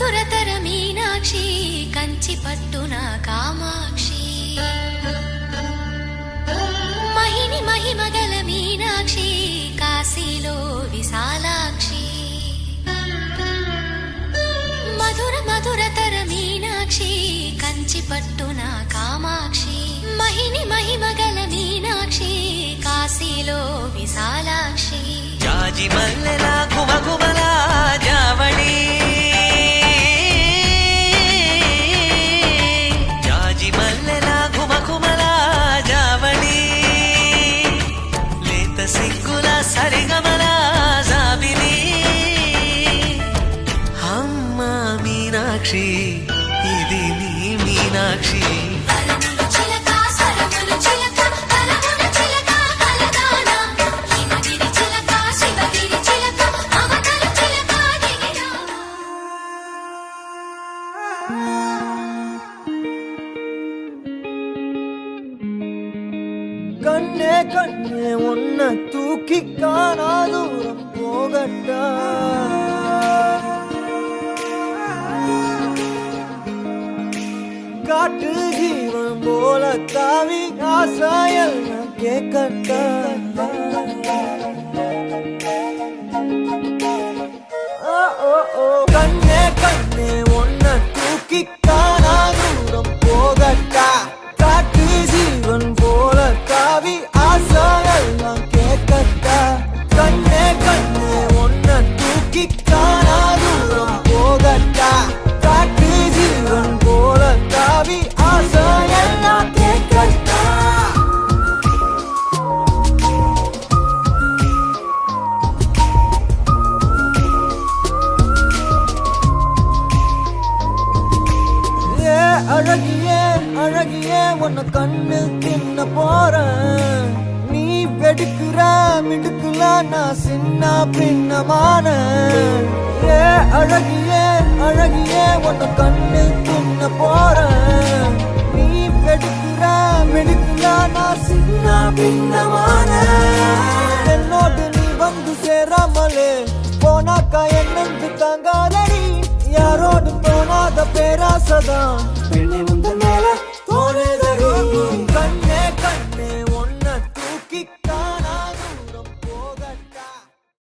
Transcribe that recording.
మధురతర మీనాక్షి కంచి పట్టున కామాక్షి మహిని మహిమగల మీనాక్షి కాశీలో విశాలాక్షి మధుర మధురతర మీనాక్షి కంచి పట్టున కామాక్షి మహిని మహిమగల మీనాక్షి కాశీలో విశాలాక్షి జాజి మల్లెల గుమగుమల జావళి జాజి మల్లెల గుమగుమల జావళి లేత సిగ్గుల సరిగమల జాబిలి అమ్మ మీనాక్షి ఇది నీ మీనాక్షి கண்ணே கண்ணே உன்னை தூக்கி காணா தூரம் போகட்டா காட்டு ஜீவன் போல தாவி ஆசாயல் கேட்கட்டா கண்ணே கண்ணே உன்னை தூக்கி காணா தூரம் போகட்டா காட்டு ஜீவன் போல தாவி ஆசாயெல்லாம் கேட்கட்டா கண்ணே கண்ணே உன்னை தூக்கி காணா தூரம் போகட்டா காட்டு ஜீவன் போல தாவி ஆசாயெல்லாம் கேட்கட்டா அழகியே அழகியே உன்னை கண்ணு தின்ன போறேன் நீ வெடுக்குற மிடுக்குல நான் சின்ன பின்னமான அழகியே அழகியே உன்னை கண்ணு தின்ன போறேன் நீ வெடுக்குற மிடுக்குல நான் சின்ன பின்னமான என்னோடு நீ வந்து சேராமலே போனாக்கா என்னென்று தாங்காதடி யாரோடு போனாத பேராசதான் பெண்ணை முந்தன